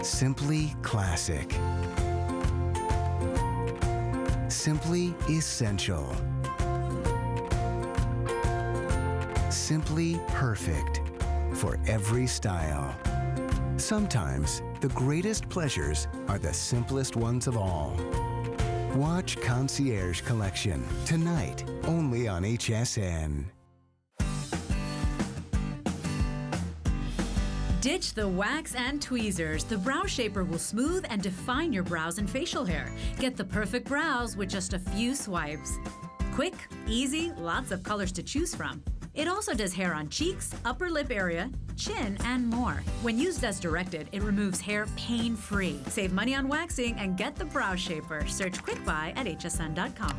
Simply classic. Simply essential. Simply perfect for every style. Sometimes the greatest pleasures are the simplest ones of all. Watch Concierge Collection tonight, only on HSN. Ditch the wax and tweezers. The Brow Shaper will smooth and define your brows and facial hair. Get the perfect brows with just a few swipes. Quick, easy, lots of colors to choose from. It also does hair on cheeks, upper lip area, chin, and more. When used as directed, it removes hair pain-free. Save money on waxing and get the Brow Shaper. Search Quick Buy at hsn.com.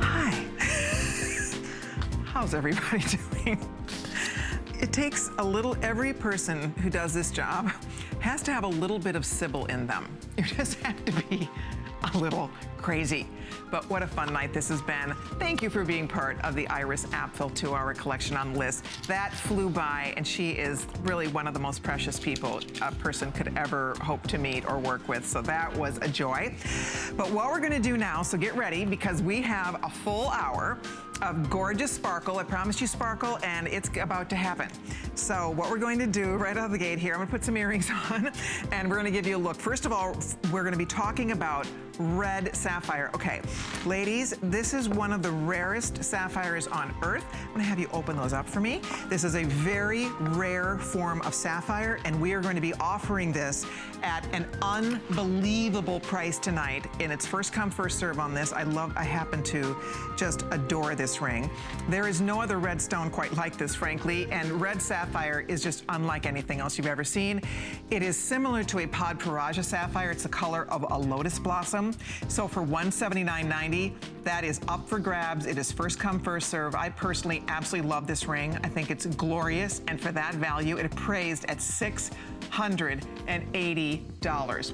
Hi. How's everybody doing? It takes a little, every person who does this job has to have a little bit of Sybil in them. You just have to be a little crazy. But what a fun night this has been. Thank you for being part of the Iris Apfel 2-hour collection on Liz. That flew by, and she is really one of the most precious people a person could ever hope to meet or work with. So that was a joy. But what we're gonna do now, so get ready, because we have a full hour of gorgeous sparkle. I promised you sparkle, and it's about to happen. So what we're going to do right out of the gate here, I'm gonna put some earrings on, and we're gonna give you a look. First of all, we're gonna be talking about red sapphire. Okay, ladies, this is one of the rarest sapphires on earth. I'm gonna have you open those up for me. This is a very rare form of sapphire, and we are going to be offering this at an unbelievable price tonight. And it's first come, first serve on this. I happen to just adore this ring. There is no other red stone quite like this, frankly, and red sapphire is just unlike anything else you've ever seen. It is similar to a Pod Peraja sapphire. It's the color of a lotus blossom. So for $179.90, that is up for grabs. It is first come, first serve. I personally absolutely love this ring. I think it's glorious, and for that value, it appraised at $680.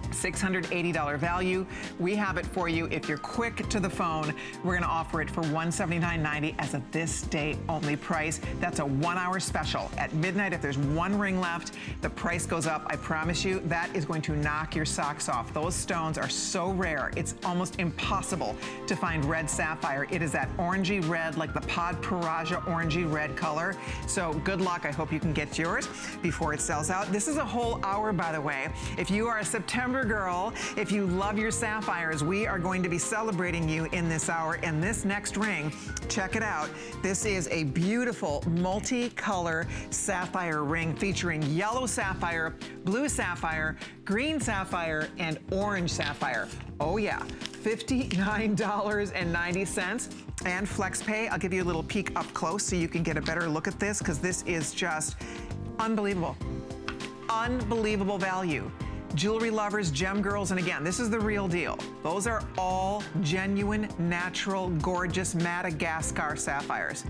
$680 value. We have it for you. If you're quick to the phone, we're gonna offer it for $179.90 as a this day only price. That's a 1-hour special. At midnight, if there's one ring left, the price goes up. I promise you, that is going to knock your socks off. Those stones are so rare, it's almost impossible to find red sapphire. It is that orangey red, like the Pod Peraja orangey red color. So good luck. I hope you can get yours before it sells out. This is a whole hour, by the way. If you are a September girl, if you love your sapphires, we are going to be celebrating you in this hour. And this next ring, check it out. This is a beautiful multi-color sapphire ring featuring yellow sapphire, blue sapphire, green sapphire, and orange sapphire. Oh yeah, $59.90. And FlexPay. I'll give you a little peek up close so you can get a better look at this, because this is just unbelievable. Unbelievable value. Jewelry lovers, gem girls, and again, this is the real deal. Those are all genuine, natural, gorgeous Madagascar sapphires.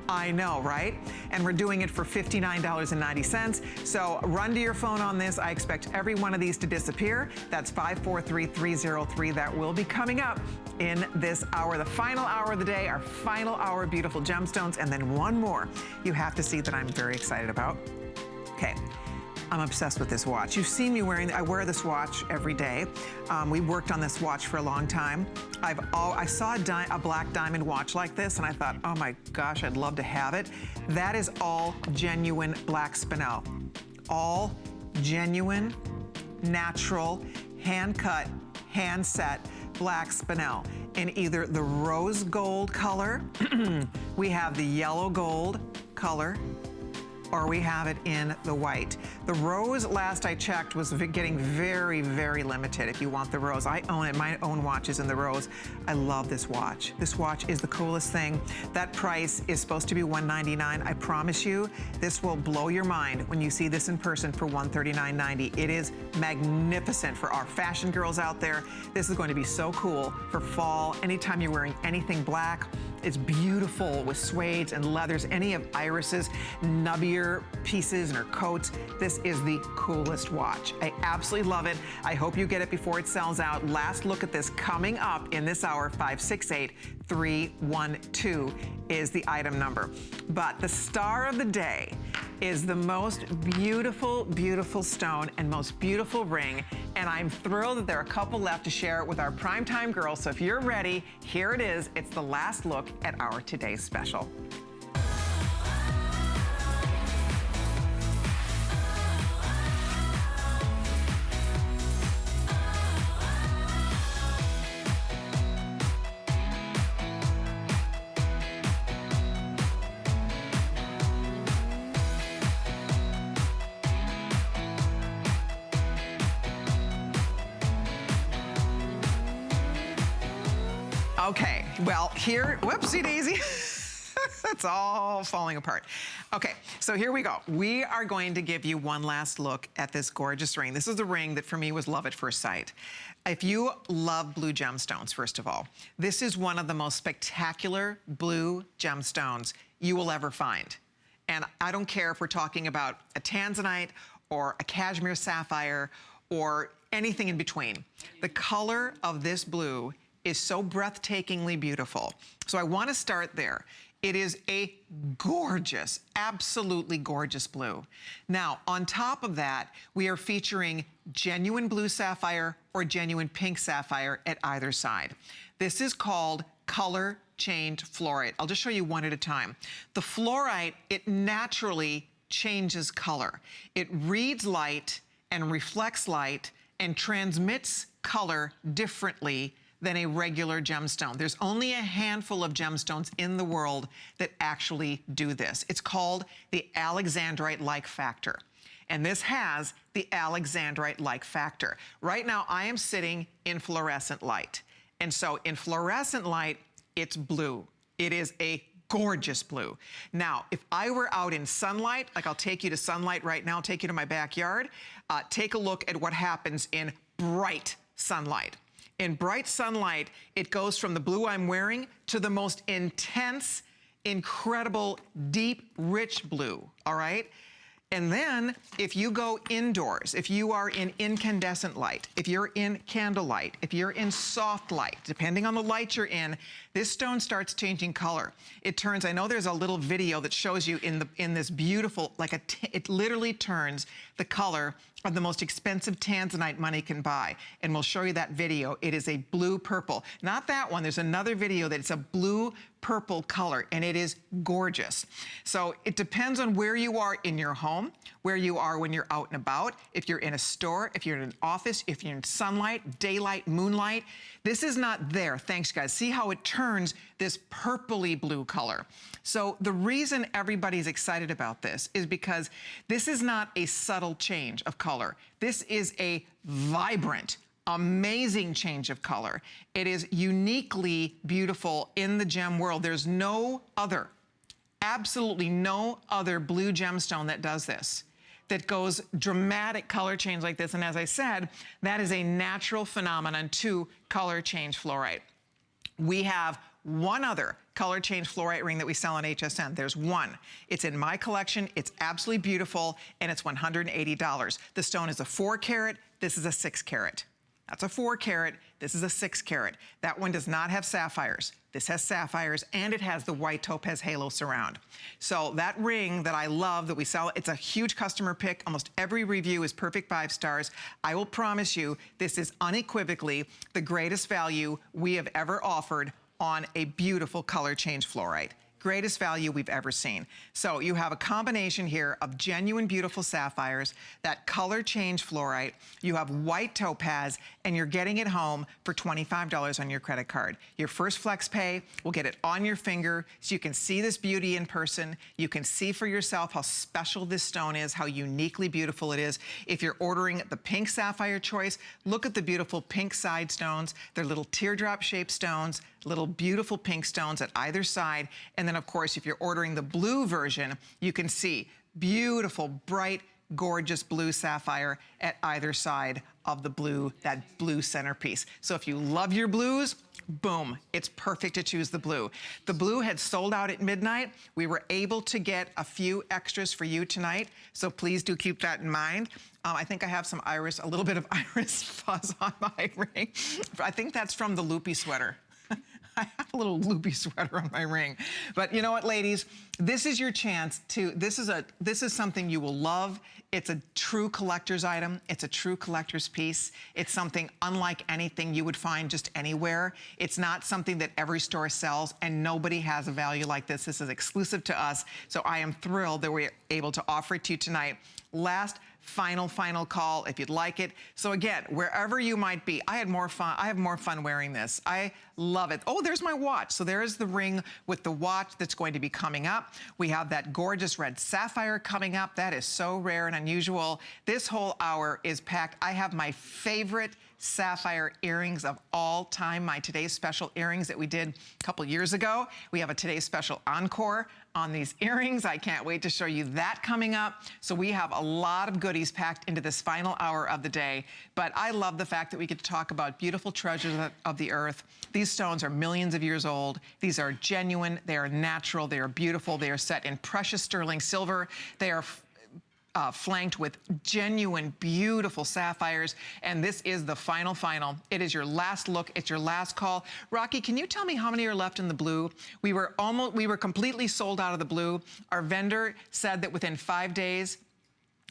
I know, right? And we're doing it for $59.90. So run to your phone on this. I expect every one of these to disappear. That's 543-303. That will be coming up in this hour, the final hour of the day, our final hour of beautiful gemstones, and then one more you have to see that I'm very excited about. Okay. I'm obsessed with this watch. You've seen me wearing, I wear this watch every day. We worked on this watch for a long time. I saw a black diamond watch like this, and I thought, oh my gosh, I'd love to have it. That is all genuine black spinel. All genuine, natural, hand-cut, hand-set black spinel in either the rose gold color, we have the yellow gold color, or we have it in the white. The rose, last I checked, was getting very, very limited. If you want the rose, I own it. My own watch is in the rose. I love this watch. This watch is the coolest thing. That price is supposed to be $199. I promise you, this will blow your mind when you see this in person for $139.90. It is magnificent for our fashion girls out there. This is going to be so cool for fall. Anytime you're wearing anything black, It's beautiful with suedes and leathers, any of Iris's nubbier pieces and her coats. This is the coolest watch. I absolutely love it. I hope you get it before it sells out. Last look at this coming up in this hour. 568-312 is the item number. But the star of the day is the most beautiful, beautiful stone and most beautiful ring. And I'm thrilled that there are a couple left to share it with our primetime girls. So if you're ready, here it is. It's the last look at our today's special. Okay, well, here, whoopsie daisy. It's all falling apart. Okay, so here we go. We are going to give you one last look at this gorgeous ring. This is the ring that for me was love at first sight. If you love blue gemstones, first of all, this is one of the most spectacular blue gemstones you will ever find. And I don't care if we're talking about a tanzanite or a cashmere sapphire or anything in between. The color of this blue is so breathtakingly beautiful. So I want to start there. It is a gorgeous, absolutely gorgeous blue. Now, on top of that, we are featuring genuine blue sapphire or genuine pink sapphire at either side. This is called color changed fluorite. I'll just show you one at a time. The fluorite, it naturally changes color. It reads light and reflects light and transmits color differently than a regular gemstone. There's only a handful of gemstones in the world that actually do this. It's called the Alexandrite-like factor. And this has the Alexandrite-like factor. Right now, I am sitting in fluorescent light. And so in fluorescent light, it's blue. It is a gorgeous blue. Now, if I were out in sunlight, like I'll take you to sunlight right now, I'll take you to my backyard, take a look at what happens in bright sunlight. In bright sunlight, it goes from the blue I'm wearing to the most intense, incredible, deep, rich blue, all right? And then if you go indoors, if you are in incandescent light, if you're in candlelight, if you're in soft light, depending on the light you're in, this stone starts changing color. It turns, I know there's a little video that shows you in this beautiful, it literally turns the color of the most expensive tanzanite money can buy. And we'll show you that video. It is a blue purple. Not that one, there's another video that it's a blue purple color, and it is gorgeous. So it depends on where you are in your home, where you are when you're out and about, if you're in a store, if you're in an office, if you're in sunlight, daylight, moonlight. This is not there. Thanks, guys. See how it turns this purpley blue color. So the reason everybody's excited about this is because this is not a subtle change of color. This is a vibrant, amazing change of color. It is uniquely beautiful in the gem world. There's no other, absolutely no other blue gemstone that does this, that goes dramatic color change like this. And as I said, that is a natural phenomenon to color change fluorite. We have one other color change fluorite ring that we sell on HSN. There's one. It's in my collection. It's absolutely beautiful, and it's $180. The stone is a 4 carat. This is a 6 carat. That's a 4 carat. This is a 6 carat. That one does not have sapphires. This has sapphires, and it has the white topaz halo surround. So that ring that I love that we sell, it's a huge customer pick. Almost every review is perfect 5 stars. I will promise you, this is unequivocally the greatest value we have ever offered on a beautiful color change fluorite. Greatest value we've ever seen. So you have a combination here of genuine beautiful sapphires, that color change fluorite, you have white topaz, and you're getting it home for $25 on your credit card. Your first flex pay will get it on your finger so you can see this beauty in person. You can see for yourself how special this stone is, how uniquely beautiful it is. If you're ordering the pink sapphire choice, look at the beautiful pink side stones. They're little teardrop shaped stones, little beautiful pink stones at either side. And then of course, if you're ordering the blue version, you can see beautiful, bright, gorgeous blue sapphire at either side of the blue, that blue centerpiece. So if you love your blues, boom, it's perfect to choose the blue. The blue had sold out at midnight. We were able to get a few extras for you tonight, so please do keep that in mind. I think I have some iris, a little bit of iris fuzz on my ring. I think that's from the loopy sweater. I have a little loopy sweater on my ring. But you know what, ladies? This is your chance to, this is something you will love. It's a true collector's item. It's a true collector's piece. It's something unlike anything you would find just anywhere. It's not something that every store sells, and nobody has a value like this. This is exclusive to us, so I am thrilled that we're able to offer it to you tonight. Last, final call if you'd like it. So again, wherever you might be, I have more fun wearing this. I love it. Oh, there's my watch. So there's the ring with the watch that's going to be coming up. We have that gorgeous red sapphire coming up. That is so rare and unusual. This whole hour is packed. I have my favorite sapphire earrings of all time, my Today's Special earrings that we did a couple years ago. We have a Today's Special encore on these earrings. I can't wait to show you that coming up. So we have a lot of goodies packed into this final hour of the day. But I love the fact that we get to talk about beautiful treasures of the earth. These stones are millions of years old. These are genuine, they are natural, they are beautiful, they are set in precious sterling silver. They are flanked with genuine, beautiful sapphires. And this is the final. It is your last look. It's your last call. Rocky, can you tell me how many are left in the blue? We were completely sold out of the blue. Our vendor said that within 5 days.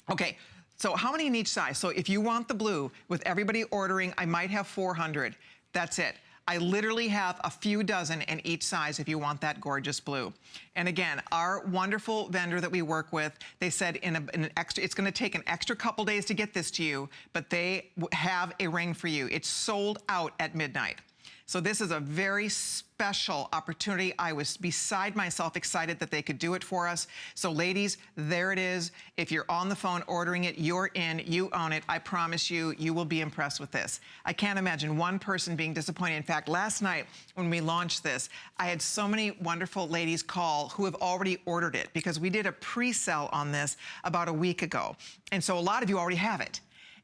Okay, so how many in each size? So if you want the blue, with everybody ordering, I might have 400. That's it. I literally have a few dozen in each size if you want that gorgeous blue. And again, our wonderful vendor that we work with, they said it's gonna take an extra couple days to get this to you, but they have a ring for you. It's sold out at midnight. So this is a very special opportunity. I was beside myself excited that they could do it for us. So ladies, there it is. If you're on the phone ordering it, you're in, you own it. I promise you, you will be impressed with this. I can't imagine one person being disappointed. In fact, last night when we launched this, I had so many wonderful ladies call who have already ordered it because we did a pre-sale on this about a week ago. And so a lot of you already have it.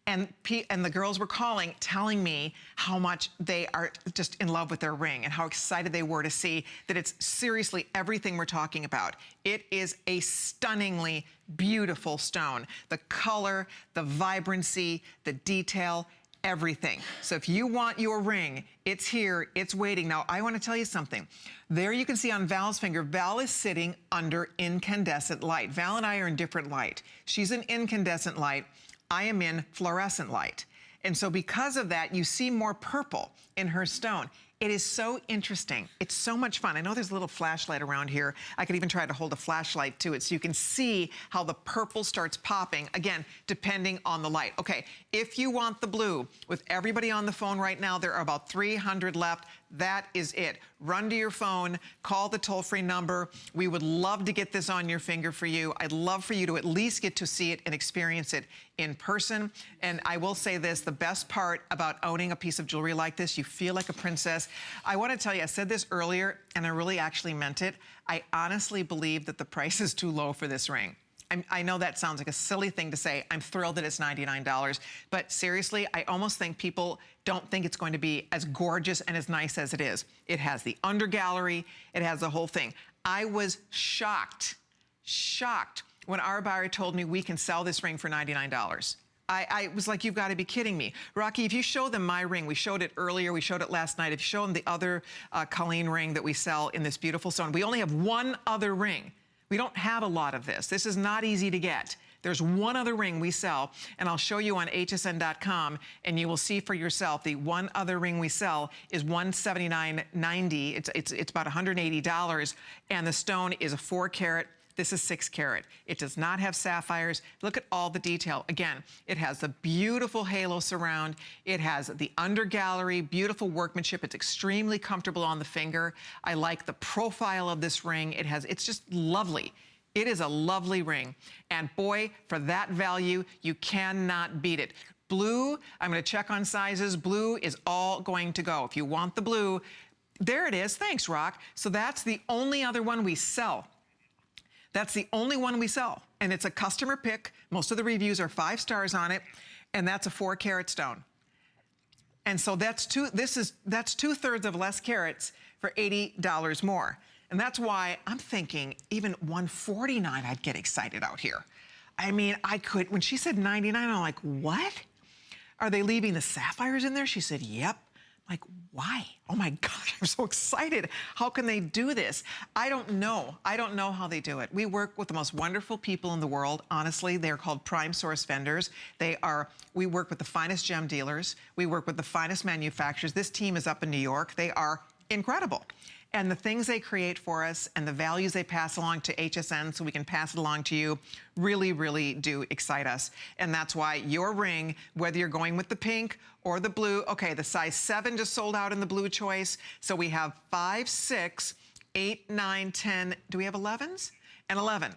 And the girls were calling, telling me how much they are just in love with their ring and how excited they were to see that it's seriously everything we're talking about. It is a stunningly beautiful stone. The color, the vibrancy, the detail, everything. So if you want your ring, it's here, it's waiting. Now, I want to tell you something. There you can see on Val's finger, Val is sitting under incandescent light. Val and I are in different light. She's in incandescent light. I am in fluorescent light. And so because of that, you see more purple in her stone. It is so interesting. It's so much fun. I know there's a little flashlight around here. I could even try to hold a flashlight to it so you can see how the purple starts popping, again, depending on the light. Okay, if you want the blue, with everybody on the phone right now, there are about 300 left. That is it. Run to your phone, call the toll-free number. We would love to get this on your finger for you. I'd love for you to at least get to see it and experience it in person. And I will say this, the best part about owning a piece of jewelry like this, you feel like a princess. I want to tell you, I said this earlier, and I really actually meant it. I honestly believe that the price is too low for this ring. I know that sounds like a silly thing to say. I'm thrilled that it's $99. But seriously, I almost think people don't think it's going to be as gorgeous and as nice as it is. It has the under gallery. It has the whole thing. I was shocked when our buyer told me we can sell this ring for $99. I was like, you've got to be kidding me. Rocky, if you show them my ring, we showed it earlier, we showed it last night. If you show them the other Colleen ring that we sell in this beautiful stone, we only have one other ring. We don't have a lot of this. This is not easy to get. There's one other ring we sell, and I'll show you on hsn.com, and you will see for yourself the one other ring we sell is $179.90. It's about $180, and the stone is a 4-carat. This is 6 carat. It does not have sapphires. Look at all the detail. Again, it has the beautiful halo surround. It has the under gallery, beautiful workmanship. It's extremely comfortable on the finger. I like the profile of this ring. It's just lovely. It is a lovely ring. And boy, for that value, you cannot beat it. Blue, I'm gonna check on sizes. Blue is all going to go. If you want the blue, there it is. Thanks, Rock. So that's the only other one we sell. That's the only one we sell. And it's a customer pick. Most of the reviews are 5 stars on it. And that's a 4-carat stone. And so that's 2/3 of less carats for $80 more. And that's why I'm thinking even $149 I'd get excited out here. I mean, I could, when she said $99, I'm like, what? Are they leaving the sapphires in there? She said, yep. Like, why? Oh my gosh, I'm so excited. How can they do this? I don't know. I don't know how they do it. We work with the most wonderful people in the world. Honestly, they're called prime source vendors. We work with the finest gem dealers. We work with the finest manufacturers. This team is up in New York. They are incredible. And the things they create for us and the values they pass along to HSN so we can pass it along to you really, really do excite us. And that's why your ring, whether you're going with the pink or the blue, okay, the size 7 just sold out in the blue choice. So we have 5, 6, 8, 9, 10. Do we have 11s? And 11.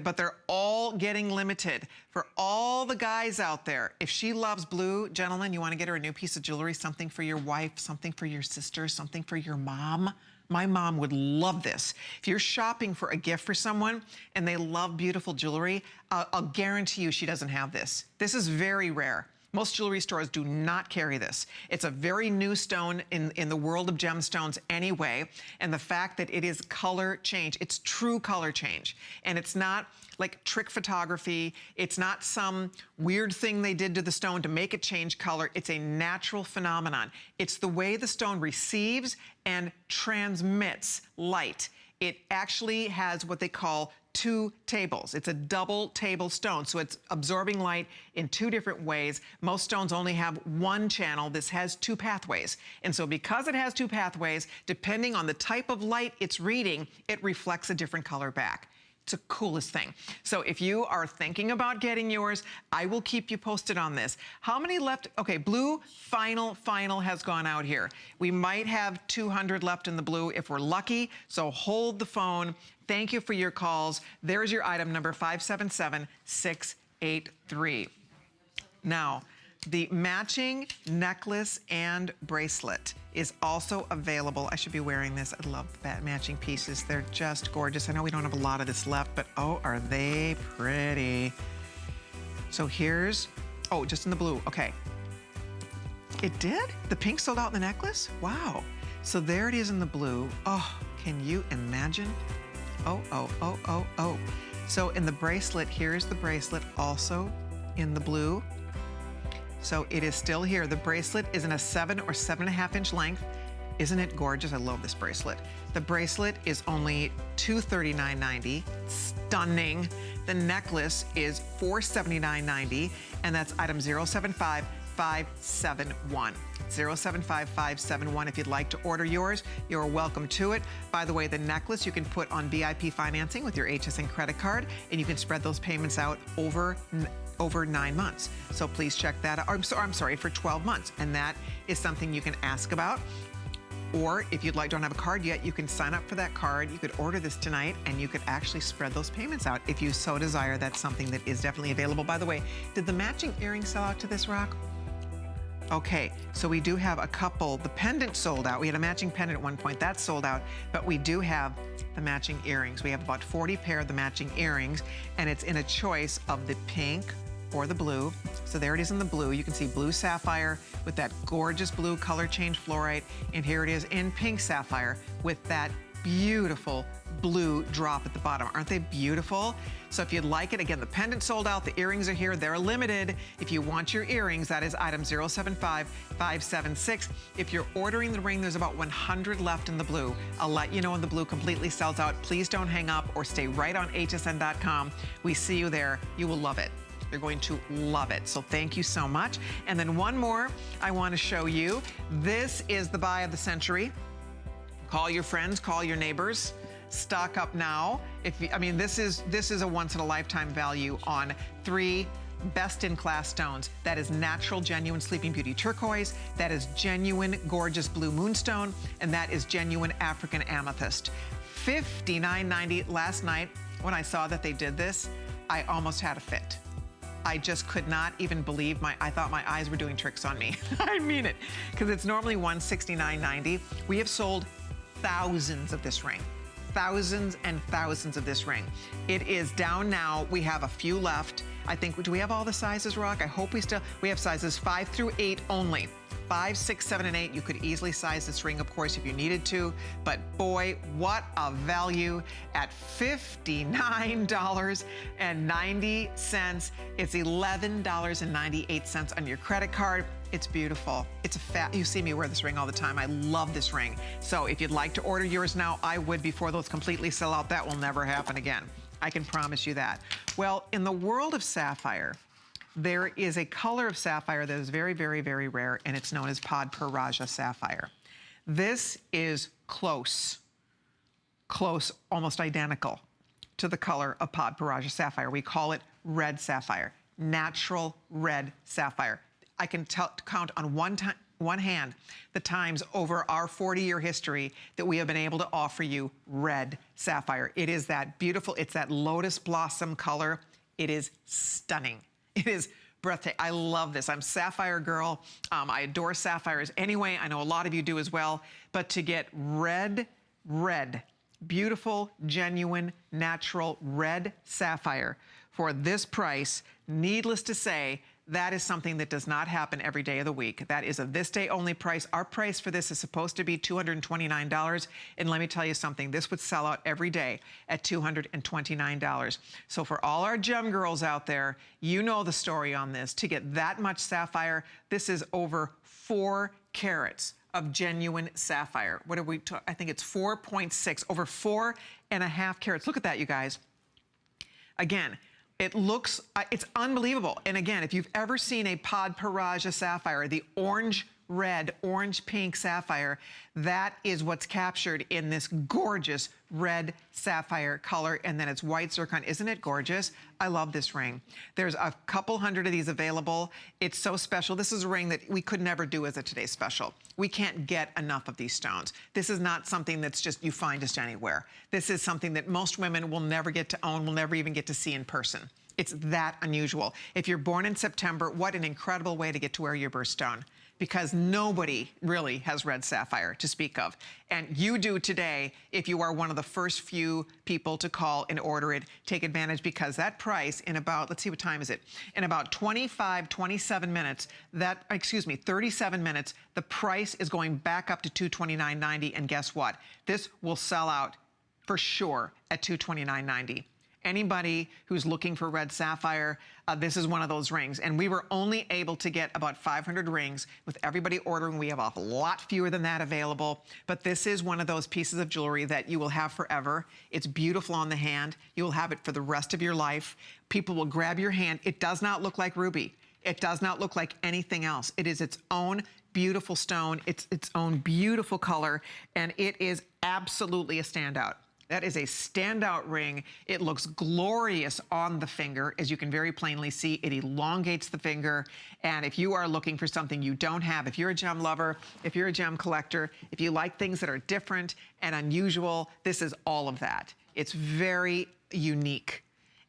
But they're all getting limited. For all the guys out there, if she loves blue, gentlemen, you want to get her a new piece of jewelry, something for your wife, something for your sister, something for your mom. My mom would love this. If you're shopping for a gift for someone and they love beautiful jewelry, I'll guarantee you she doesn't have this. This is very rare. Most jewelry stores do not carry this. It's a very new stone in the world of gemstones anyway. And the fact that it is color change, it's true color change. And it's not like trick photography. It's not some weird thing they did to the stone to make it change color. It's a natural phenomenon. It's the way the stone receives and transmits light. It actually has what they call 2 tables. It's a double table stone, so it's absorbing light in 2 different ways. Most stones only have 1 channel. This has 2 pathways. And so because it has 2 pathways, depending on the type of light it's reading, it reflects a different color back. It's the coolest thing. So if you are thinking about getting yours, I will keep you posted on this. How many left? Okay, blue final has gone out here. We might have 200 left in the blue if we're lucky, so hold the phone. Thank you for your calls. There's your item number 577683. Now, the matching necklace and bracelet is also available. I should be wearing this. I love that matching pieces. They're just gorgeous. I know we don't have a lot of this left, but oh, are they pretty. So here's, oh, just in the blue, okay. It did? The pink sold out in the necklace? Wow. So there it is in the blue. Oh, can you imagine? Oh. So in the bracelet, here's the bracelet also in the blue. So it is still here. The bracelet is in a 7 or 7.5 inch length. Isn't it gorgeous? I love this bracelet. The bracelet is only $239.90. Stunning. The necklace is $479.90, and that's item 075571. 075571. If you'd like to order yours, you're welcome to it. By the way, the necklace you can put on VIP financing with your HSN credit card, and you can spread those payments out over 9 months. So please check that out. I'm sorry, for 12 months. And that is something you can ask about. Or if you'd like, don't have a card yet, you can sign up for that card. You could order this tonight and you could actually spread those payments out if you so desire. That's something that is definitely available. By the way, did the matching earrings sell out to this, Rock? Okay, so we do have a couple. The pendant sold out. We had a matching pendant at one point. That sold out. But we do have the matching earrings. We have about 40 pair of the matching earrings, and it's in a choice of the pink or the blue. So there it is in the blue. You can see blue sapphire with that gorgeous blue color change fluorite. And here it is in pink sapphire with that beautiful blue drop at the bottom. Aren't they beautiful? So if you'd like it, again, the pendant sold out, the earrings are here, they're limited. If you want your earrings, that is item 075576. If you're ordering the ring, there's about 100 left in the blue. I'll let you know when the blue completely sells out. Please don't hang up or stay right on hsn.com. We see you there. You will love it. You're going to love it. So thank you so much. And then one more I want to show you. This is the buy of the century. Call your friends, call your neighbors. Stock up now. This is a once in a lifetime value on 3 best-in-class stones. That is natural, genuine Sleeping Beauty turquoise. That is genuine, gorgeous blue moonstone. And that is genuine African amethyst. $59.90 last night when I saw that they did this, I almost had a fit. I just could not even believe I thought my eyes were doing tricks on me. I mean it, because it's normally $169.90. We have sold thousands of this ring. thousands and thousands of this ring. It is down now. We have a few left. I think, do we have all the sizes, Rock? I hope we have sizes 5 through 8 only. 5, 6, 7, and 8. You could easily size this ring, of course, if you needed to. But boy, what a value at $59.90. It's $11.98 on your credit card. It's beautiful. It's you see me wear this ring all the time. I love this ring. So if you'd like to order yours now, I would before those completely sell out. That will never happen again. I can promise you that. Well, in the world of sapphire, there is a color of sapphire that is very, very, very rare, and it's known as Padparaja sapphire. This is close, almost identical to the color of Padparaja sapphire. We call it red sapphire, natural red sapphire. I can count on one hand the times over our 40-year history that we have been able to offer you red sapphire. It is that beautiful, it's that lotus blossom color. It is stunning. It is breathtaking. I love this. I'm a sapphire girl. I adore sapphires anyway. I know a lot of you do as well. But to get red, beautiful, genuine, natural red sapphire for this price, needless to say, that is something that does not happen every day of the week. That is a this day only price. Our price for this is supposed to be $229. And let me tell you something, this would sell out every day at $229. So for all our gem girls out there, you know the story on this. To get that much sapphire, this is over 4 carats of genuine sapphire. What are we talking? I think it's 4.6, over 4.5 carats. Look at that, you guys. Again, it looks, it's unbelievable. And again, if you've ever seen a Padparaja sapphire, the orange red, orange pink sapphire, that is what's captured in this gorgeous red sapphire color. And then it's white zircon. Isn't it gorgeous? I love this ring. There's a couple hundred of these available. It's so special. This is a ring that we could never do as a Today's Special. We can't get enough of these stones. This is not something that's just you find just anywhere. This is something that most women will never get to own, will never even get to see in person. It's that unusual. If you're born in September, what an incredible way to get to wear your birthstone, because nobody really has red sapphire to speak of. And you do today if you are one of the first few people to call and order it. Take advantage, because that price in about, let's see, what time is it? In about 27 minutes, 37 minutes, the price is going back up to $229.90. And guess what? This will sell out for sure at $229.90. Anybody who's looking for red sapphire, this is one of those rings. And we were only able to get about 500 rings. With everybody ordering, we have a lot fewer than that available. But this is one of those pieces of jewelry that you will have forever. It's beautiful on the hand. You will have it for the rest of your life. People will grab your hand. It does not look like ruby. It does not look like anything else. It is its own beautiful stone. It's its own beautiful color. And it is absolutely a standout. That is a standout ring. It looks glorious on the finger. As you can very plainly see, it elongates the finger. And if you are looking for something you don't have, if you're a gem lover, if you're a gem collector, if you like things that are different and unusual, this is all of that. It's very unique.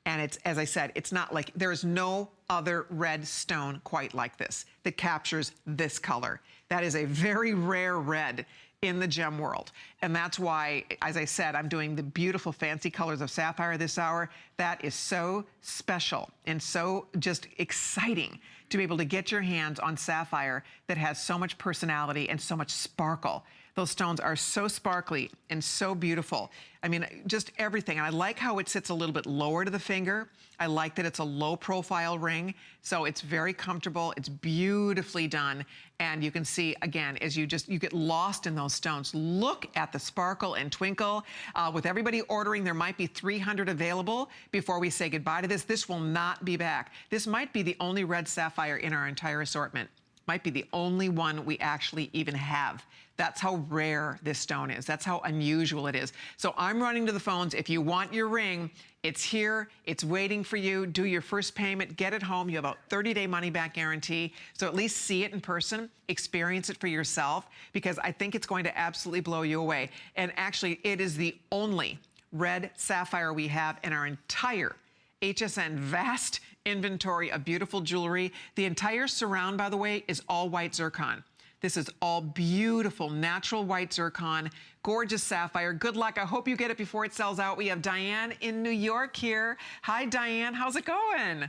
And it's, as I said, it's not like, there is no other red stone quite like this that captures this color. That is a very rare red in the gem world. And that's why, as I said, I'm doing the beautiful fancy colors of sapphire this hour. That is so special and so just exciting to be able to get your hands on sapphire that has so much personality and so much sparkle. Those stones are so sparkly and so beautiful. I mean, just everything. And I like how it sits a little bit lower to the finger. I like that it's a low profile ring. So it's very comfortable. It's beautifully done. And you can see, again, as you get lost in those stones. Look at the sparkle and twinkle. With everybody ordering, there might be 300 available before we say goodbye to this. This will not be back. This might be the only red sapphire in our entire assortment. Might be the only one we actually even have. That's how rare this stone is. That's how unusual it is. So I'm running to the phones. If you want your ring, it's here. It's waiting for you. Do your first payment. Get it home. You have a 30-day money-back guarantee. So at least see it in person. Experience it for yourself, because I think it's going to absolutely blow you away. And actually, it is the only red sapphire we have in our entire HSN vast inventory of beautiful jewelry. The entire surround, by the way, is all white zircon. This is all beautiful, natural white zircon, gorgeous sapphire. Good luck. I hope you get it before it sells out. We have Diane in New York here. Hi, Diane. How's it going?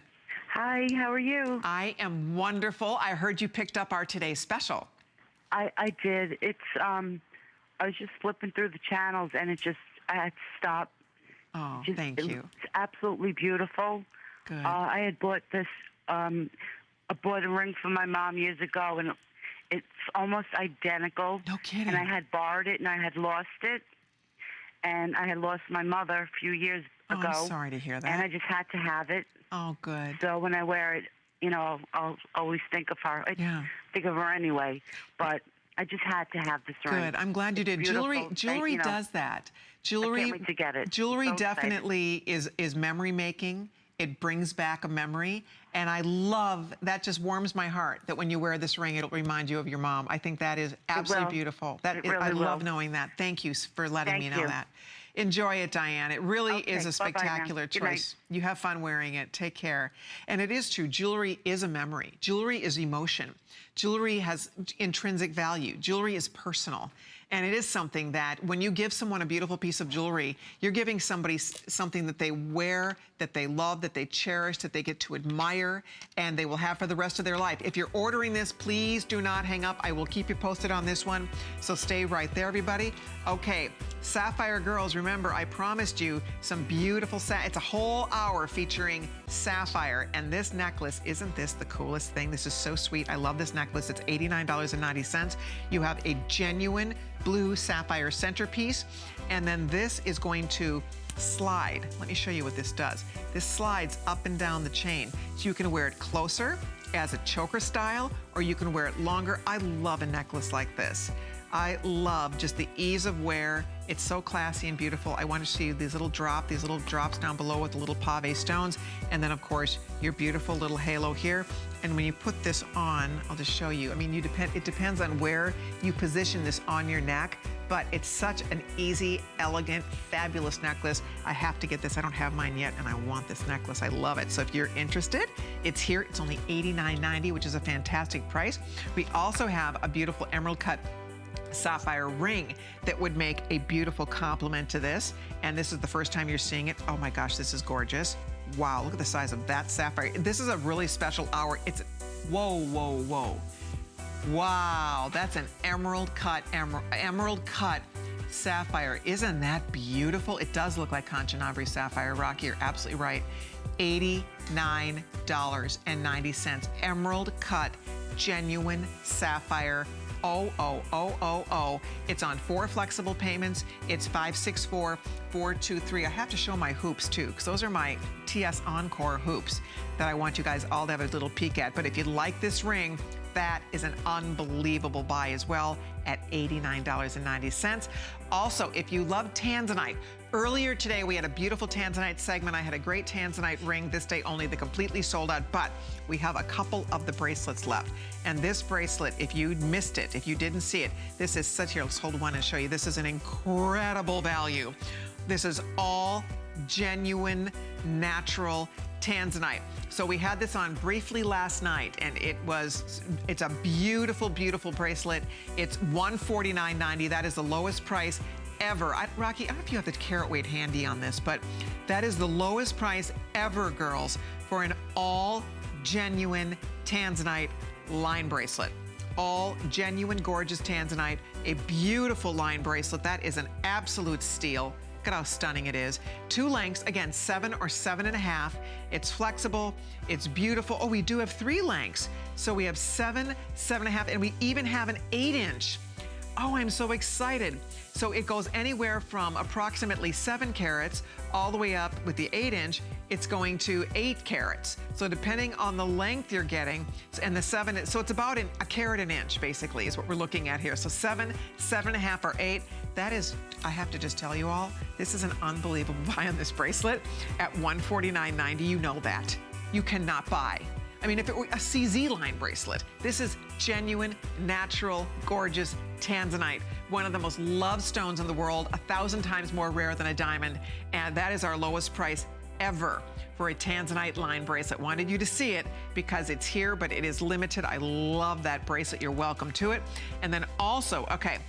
Hi, how are you? I am wonderful. I heard you picked up our today's special. I did. It's, I was just flipping through the channels and I had to stop. Oh, thank you. It's absolutely beautiful. Good. I had bought this, I bought a ring for my mom years ago, and it's almost identical. No kidding. And I had borrowed it, and I had lost it. And I had lost my mother a few years ago. I'm sorry to hear that. And I just had to have it. Oh, good. So when I wear it, you know, I'll always think of her. Yeah. Think of her anyway. But I just had to have this ring. Good. I'm glad you did. Beautiful. Jewelry does that. Jewelry, I can't wait to get it. Jewelry So definitely is memory making. It brings back a memory. And I love, that just warms my heart that when you wear this ring, it'll remind you of your mom. I think that is absolutely beautiful. I love knowing that. Thank you for letting me know that. Enjoy it, Diane. It really is a spectacular choice. You have fun wearing it. Take care. And it is true. Jewelry is a memory. Jewelry is emotion. Jewelry has intrinsic value. Jewelry is personal. And it is something that when you give someone a beautiful piece of jewelry, you're giving somebody something that they wear, that they love, that they cherish, that they get to admire, and they will have for the rest of their life. If you're ordering this, please do not hang up. I will keep you posted on this one. So stay right there, everybody. Okay, Sapphire Girls, remember, I promised you some beautiful, it's a whole hour featuring sapphire. And this necklace, isn't this the coolest thing? This is so sweet. I love this necklace. It's $89.90. You have a genuine blue sapphire centerpiece. And then this is going to slide. Let me show you what this does. This slides up and down the chain. So you can wear it closer as a choker style, or you can wear it longer. I love a necklace like this. I love just the ease of wear. It's so classy and beautiful. I want to see these little drops down below with the little pave stones. And then of course, your beautiful little halo here. And when you put this on, I'll just show you. I mean, it depends on where you position this on your neck, but it's such an easy, elegant, fabulous necklace. I have to get this. I don't have mine yet, and I want this necklace. I love it. So if you're interested, it's here. It's only $89.90, which is a fantastic price. We also have a beautiful emerald cut sapphire ring that would make a beautiful complement to this. And this is the first time you're seeing it. Oh my gosh, this is gorgeous. Wow, look at the size of that sapphire. This is a really special hour. It's, whoa, whoa, whoa. Wow, that's an emerald cut sapphire. Isn't that beautiful? It does look like Kanchanabri sapphire. Rocky, you're absolutely right. $89.90. Emerald cut, genuine sapphire. Oh. It's on 4 flexible payments. It's 564-423. I have to show my hoops too, because those are my TS Encore hoops that I want you guys all to have a little peek at. But if you like this ring, that is an unbelievable buy as well at $89.90. Also, if you love tanzanite, earlier today we had a beautiful tanzanite segment. I had a great tanzanite ring. This day only, the completely sold out, but we have a couple of the bracelets left. And this bracelet, if you missed it, if you didn't see it, this is such, here, let's hold one and show you. This is an incredible value. This is all genuine, natural tanzanite. So we had this on briefly last night, and it's a beautiful, beautiful bracelet. It's $149.90. That is the lowest price ever. Rocky, I don't know if you have the carat weight handy on this, but that is the lowest price ever, girls, for an all genuine tanzanite line bracelet. All genuine, gorgeous tanzanite, a beautiful line bracelet. That is an absolute steal. Look at how stunning it is. 2 lengths, again, 7 or 7.5. It's flexible, it's beautiful. Oh, we do have 3 lengths. So we have 7, 7.5, and we even have an 8-inch. Oh, I'm so excited. So it goes anywhere from approximately 7 carats all the way up with the 8-inch, it's going to 8 carats. So depending on the length you're getting, and the 7, so it's about a carat an inch, basically, is what we're looking at here. So 7, 7.5, or 8. That is, I have to just tell you all, this is an unbelievable buy on this bracelet at $149.90. You know that. You cannot buy. I mean, if it were a CZ line bracelet, this is genuine, natural, gorgeous tanzanite. One of the most loved stones in the world, 1,000 times more rare than a diamond. And that is our lowest price ever for a tanzanite line bracelet. Wanted you to see it because it's here, but it is limited. I love that bracelet. You're welcome to it. And then also, okay,